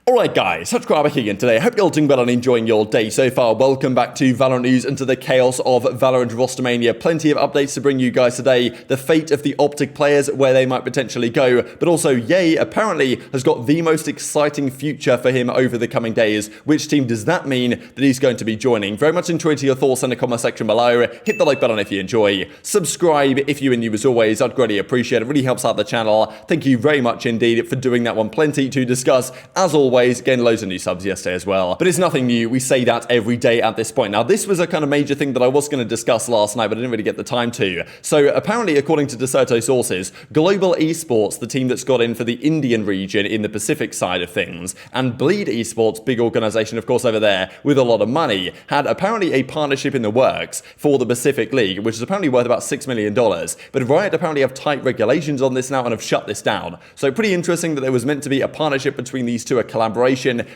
Alright guys, TacticalRab here again today. I hope you're all doing well and enjoying your day so far. Welcome back to Valorant news and to the chaos of Valorant rostermania. Plenty of updates to bring you guys today. The fate of the OpTic players, where they might potentially go. But also, Ye apparently has got the most exciting future for him over the coming days. Which team does that mean that he's going to be joining? Very much enjoy your thoughts in the comment section below. Hit the like button if you enjoy. Subscribe if you're new as always. I'd greatly appreciate it. It really helps out the channel. Thank you very much indeed for doing that one. Plenty to discuss. As always, getting loads of new subs yesterday as well. But it's nothing new. We say that every day at this point. Now, this was a kind of major thing that I was going to discuss last night, but I didn't really get the time to. So apparently, according to Decerto sources, Global Esports, the team that's got in for the Indian region in the Pacific side of things, and Bleed Esports, big organization, of course, over there with a lot of money, had apparently a partnership in the works for the Pacific League, which is apparently worth about $6 million. But Riot apparently have tight regulations on this now and have shut this down. So pretty interesting that there was meant to be a partnership between these two, a collaboration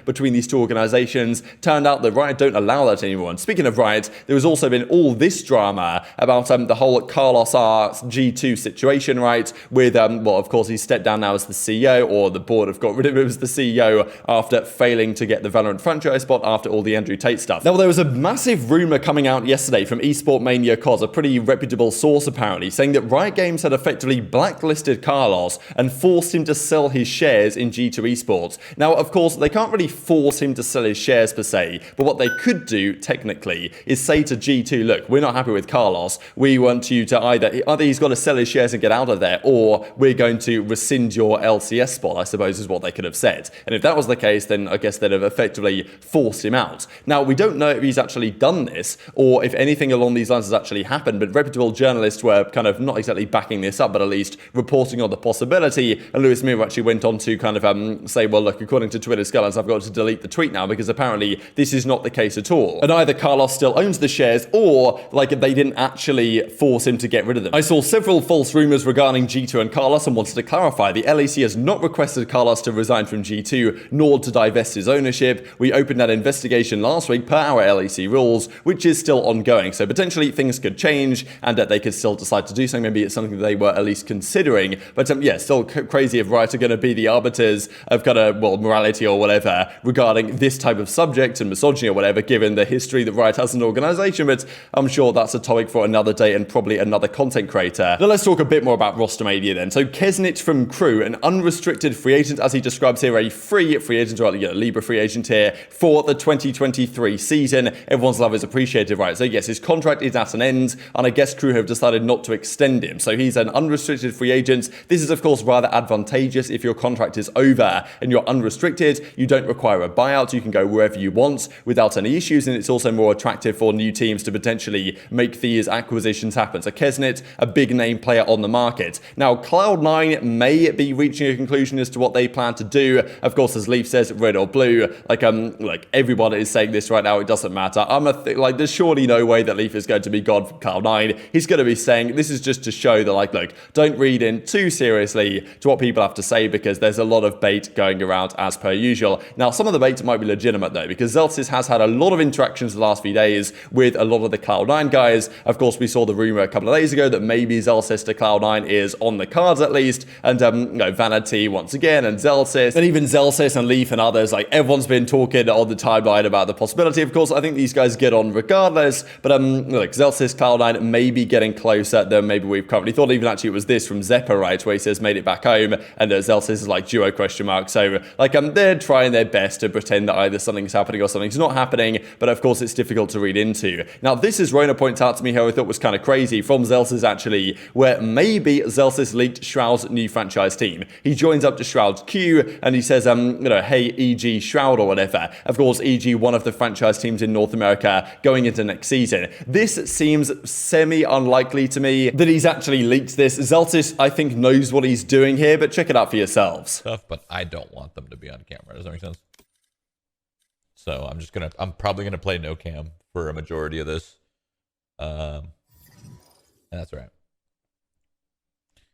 between these two organizations. Turned out that Riot don't allow that anymore. And speaking of Riot, there has also been all this drama about the whole Carlos R G2 situation, right? With, well, of course, he stepped down now as the CEO, or the board have got rid of him as the CEO after failing to get the Valorant franchise spot after all the Andrew Tate stuff. Now, there was a massive rumor coming out yesterday from Esport Mania Cos, a pretty reputable source apparently, saying that Riot Games had effectively blacklisted Carlos and forced him to sell his shares in G2 Esports. Now, of course, they can't really force him to sell his shares per se, but what they could do technically is say to G2, look, we're not happy with Carlos. We want you to either he's got to sell his shares and get out of there, or we're going to rescind your LCS spot, I suppose is what they could have said. And if that was the case, then I guess they'd have effectively forced him out. Now, we don't know if he's actually done this or if anything along these lines has actually happened, but reputable journalists were kind of not exactly backing this up, but at least reporting on the possibility. And Lewis Miller actually went on to kind of say, well, look, according to Twitter Skeletons, I've got to delete the tweet now because apparently this is not the case at all. And either Carlos still owns the shares or like they didn't actually force him to get rid of them. I saw several false rumors regarding G2 and Carlos and wanted to clarify. The LEC has not requested Carlos to resign from G2 nor to divest his ownership. We opened that investigation last week per our LEC rules, which is still ongoing. So potentially things could change and that they could still decide to do something. Maybe it's something that they were at least considering. But yeah, still crazy if Riot are going to be the arbiters of kind of, well, morality or whatever regarding this type of subject and misogyny or whatever, given the history that Riot has as an organization. But I'm sure that's a topic for another day and probably another content creator. Now let's talk a bit more about rostermania then. So cNed from Crew, an unrestricted free agent, as he describes here, a free agent, or Libra free agent here for the 2023 season. Everyone's love is appreciated, right? So yes, his contract is at an end, and I guess Crew have decided not to extend him. So he's an unrestricted free agent. This is of course rather advantageous if your contract is over and you're unrestricted. You don't require a buyout. You can go wherever you want without any issues, and it's also more attractive for new teams to potentially make these acquisitions happen. So cNed, a big name player on the market. Now, Cloud9 may be reaching a conclusion as to what they plan to do. Of course, as Leaf says, red or blue. Like everyone is saying this right now. It doesn't matter. There's surely no way that Leaf is going to be gone from Cloud9. He's going to be saying this is just to show that, like, look, don't read in too seriously to what people have to say because there's a lot of bait going around as per usual. Now, some of the bait might be legitimate though, because Zellsis has had a lot of interactions the last few days with a lot of the Cloud9 guys. Of course, we saw the rumor a couple of days ago that maybe Zellsis to Cloud9 is on the cards at least, and Vanity once again, and Zellsis, and even Zellsis and Leaf and others, like everyone's been talking on the timeline about the possibility. Of course, I think these guys get on regardless, but like Zellsis, Cloud9 may be getting closer than maybe we've currently thought. Even actually it was this from Zeppa, right, where he says made it back home, and Zellsis is like duo question mark. So like they're trying their best to pretend that either something's happening or something's not happening, but of course it's difficult to read into. Now this is Rona points out to me here I thought was kind of crazy from Zellsis actually, where maybe Zellsis leaked Shroud's new franchise team. He joins up to Shroud's queue and he says, hey, EG Shroud or whatever. Of course, EG, one of the franchise teams in North America going into next season. This seems semi-unlikely to me that he's actually leaked this. Zellsis, I think, knows what he's doing here, but check it out for yourselves. But I don't want them to be on camera. Does that make sense? So I'm probably gonna play no cam for a majority of this. And that's right.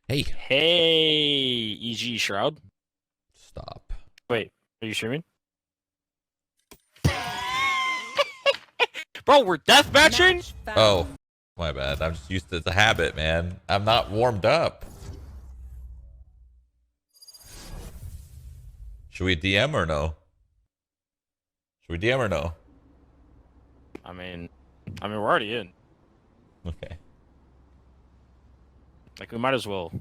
Hey, EG Shroud. Stop. Wait, are you streaming? Bro, we're deathmatching? Oh, my bad. I'm just used to it's a habit, man. I'm not warmed up. Should we DM or no? Should we DM or no? I mean, we're already in. Okay. Like, we might as well.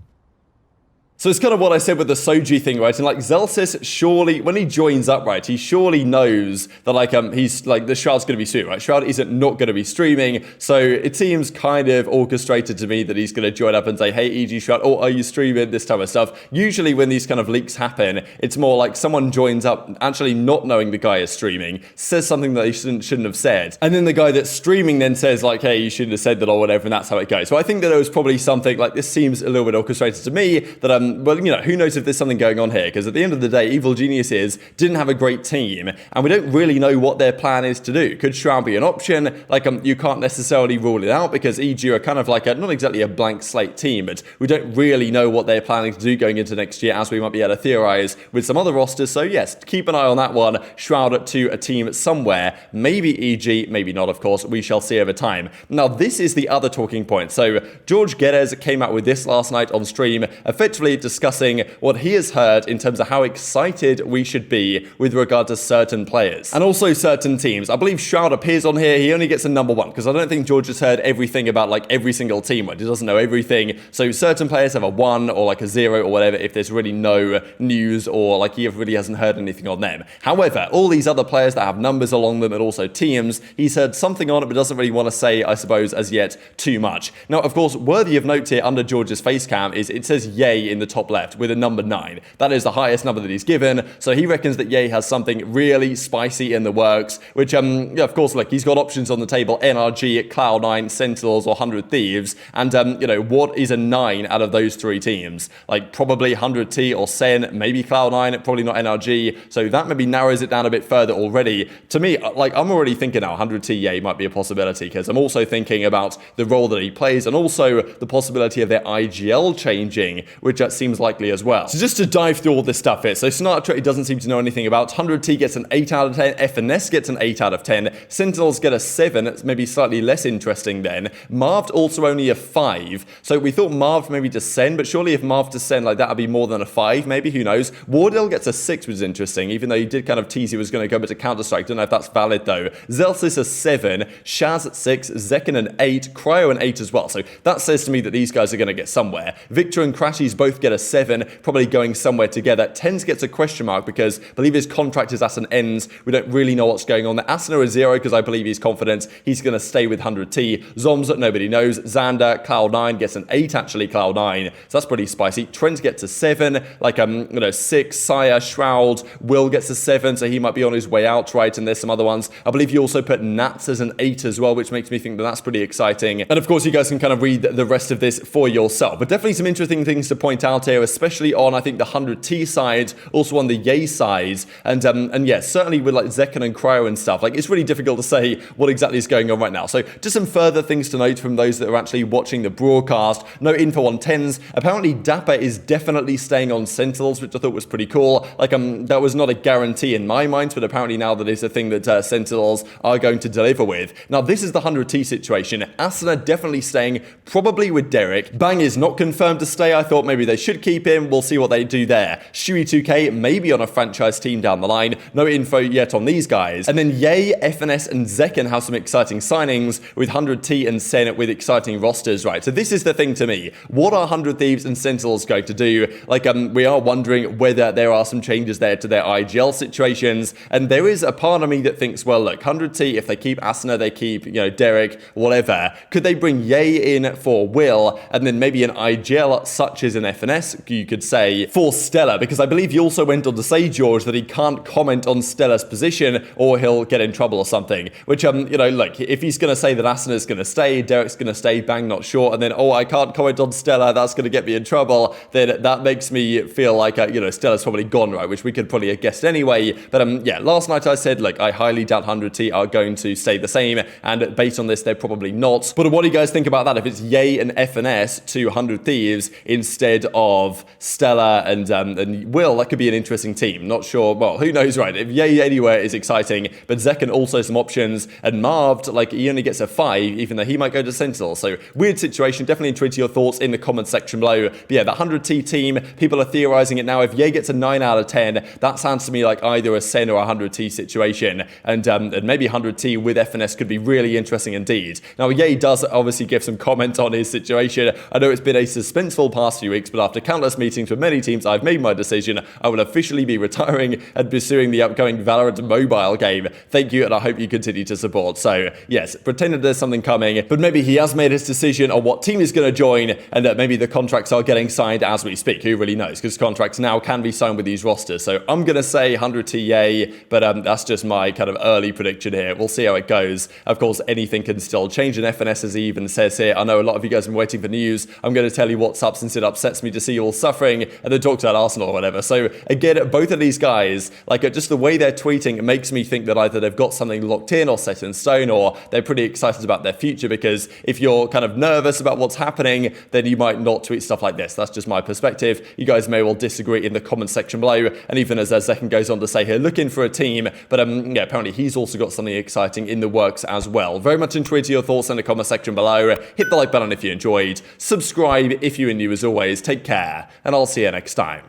So it's kind of what I said with the Soji thing, right? And like Zelsis, surely when he joins up, right, he surely knows that like he's like the Shroud's going to be streaming, right? Shroud isn't not going to be streaming, so it seems kind of orchestrated to me that he's going to join up and say, "Hey, EG Shroud, oh, are you streaming?" This type of stuff. Usually when these kind of leaks happen, it's more like someone joins up, actually not knowing the guy is streaming, says something that he shouldn't have said, and then the guy that's streaming then says like, "Hey, you shouldn't have said that" or whatever, and that's how it goes. So I think that it was probably something like this. Seems a little bit orchestrated to me that well, you know, who knows if there's something going on here, because at the end of the day, Evil Geniuses didn't have a great team, and we don't really know what their plan is to do. Could Shroud be an option? Like, you can't necessarily rule it out, because EG are kind of like not exactly a blank slate team, but we don't really know what they're planning to do going into next year, as we might be able to theorize with some other rosters. So yes, keep an eye on that one. Shroud to a team somewhere, maybe EG, maybe not, of course. We shall see over time. Now, this is the other talking point. So George Geddes came out with this last night on stream, effectively discussing what he has heard in terms of how excited we should be with regard to certain players and also certain teams. I believe Shroud appears on here. He only gets a number 1 because I don't think George has heard everything about like every single team. He doesn't know everything. So certain players have a 1 or like a 0 or whatever if there's really no news or like he really hasn't heard anything on them. However, all these other players that have numbers along them and also teams, he's heard something on it but doesn't really want to say, I suppose, as yet too much. Now, of course, worthy of note here under George's face cam is it says Yay in the top left with a number 9. That is the highest number that he's given, so he reckons that Yay has something really spicy in the works, which, yeah, of course, look, he's got options on the table: NRG, Cloud9, Sentinels, or 100 Thieves, and, you know, what is a 9 out of those 3 teams? Like, probably 100T or Sen, maybe Cloud9, probably not NRG, so that maybe narrows it down a bit further already. To me, like, I'm already thinking now 100T Yay might be a possibility, because I'm also thinking about the role that he plays, and also the possibility of their IGL changing, which seems likely as well. So just to dive through all this stuff here, so Sinatraa doesn't seem to know anything about. 100T gets an 8 out of 10, FNS gets an 8 out of 10, Sentinels get a 7, it's maybe slightly less interesting then. Marved also only a 5, so we thought Marv maybe to Sen, but surely if Marv to Sen, like that would be more than a 5, maybe, who knows. Wardell gets a 6, which is interesting, even though he did kind of tease he was going to go to Counter-Strike. Don't know if that's valid though. Zelsis a 7, Shaz at 6, Zekken an 8, Cryo an 8 as well, so that says to me that these guys are going to get somewhere. Victor and Crashies both get a 7, probably going somewhere together. TenZ gets a question mark because I believe his contract is at an ends. We don't really know what's going on there. Asuna is 0 because I believe he's confident he's going to stay with 100T. Zoms, nobody knows. Xander, Cloud9 gets an 8 actually, Cloud9. So that's pretty spicy. Trent gets a 7, like, you know, 6. Saya, Shroud, Will gets a 7, so he might be on his way out, right? And there's some other ones. I believe you also put Nats as an 8 as well, which makes me think that that's pretty exciting. And of course, you guys can kind of read the rest of this for yourself. But definitely some interesting things to point out here, especially on, I think, the 100T side, also on the Yay side, and yeah, certainly with like Zekken and Cryo and stuff. Like, it's really difficult to say what exactly is going on right now. So just some further things to note from those that are actually watching the broadcast. No info on TenZ. Apparently, dapr is definitely staying on Sentinels, which I thought was pretty cool. Like, that was not a guarantee in my mind, but apparently now that is a thing that Sentinels are going to deliver with. Now, this is the 100T situation. Asuna definitely staying, probably with Derek. Bang is not confirmed to stay. I thought maybe they should keep him. We'll see what they do there. Shui2K maybe on a franchise team down the line. No info yet on these guys. And then Yay, FNS, and Zekken have some exciting signings with 100T and Sen with exciting rosters, right? So this is the thing to me. What are 100 Thieves and Sentinels going to do? Like, we are wondering whether there are some changes there to their IGL situations. And there is a part of me that thinks, well, look, 100T, if they keep Asuna, they keep, you know, Derek, whatever. Could they bring Yay in for Will, and then maybe an IGL such as an FNS, you could say, for Stella? Because I believe he also went on to say, George, that he can't comment on Stella's position or he'll get in trouble or something. Which, you know, look, if he's going to say that Asuna's going to stay, Derek's going to stay, Bang not sure, and then, oh, I can't comment on Stella, that's going to get me in trouble, then that makes me feel like, you know, Stella's probably gone, right? Which we could probably have guessed anyway. But, yeah, last night I said, look, I highly doubt 100T are going to stay the same, and based on this, they're probably not. But what do you guys think about that? If it's Yay and FNS to 100 Thieves instead of Stella and Will, that could be an interesting team. Not sure. Well, who knows, right? If Yay anywhere is exciting, but Zekken also some options, and Marved, like, he only gets a 5, even though he might go to Sentinels. So weird situation. Definitely intrigued to your thoughts in the comments section below. But yeah, the 100T team, people are theorizing it now. If Yay gets a 9 out of 10, that sounds to me like either a Sen or a 100T situation, and maybe 100T with FNS could be really interesting indeed. Now, Yay does obviously give some comment on his situation. I know it's been a suspenseful past few weeks, but after countless meetings with many teams, I've made my decision. I will officially be retiring and pursuing the upcoming VALORANT mobile game. Thank you, and I hope you continue to support. So yes, pretending there's something coming, but maybe he has made his decision on what team he's going to join, and that maybe the contracts are getting signed as we speak. Who really knows? Because contracts now can be signed with these rosters. So I'm going to say 100T Yay, but that's just my kind of early prediction here. We'll see how it goes. Of course, anything can still change in FNS, as he even says here. I know a lot of you guys have been waiting for news. I'm going to tell you what's up, since it upsets me to see you all suffering and then talk about Arsenal or whatever. So again, both of these guys, like, just the way they're tweeting, it makes me think that either they've got something locked in or set in stone, or they're pretty excited about their future, because if you're kind of nervous about what's happening, then you might not tweet stuff like this. That's just my perspective. You guys may well disagree in the comment section below. And even as Zekken goes on to say here, looking for a team, but yeah, apparently he's also got something exciting in the works as well. Very much intrigued to your thoughts in the comment section below. Hit the like button if you enjoyed. Subscribe if you are new as always. Take care, and I'll see you next time.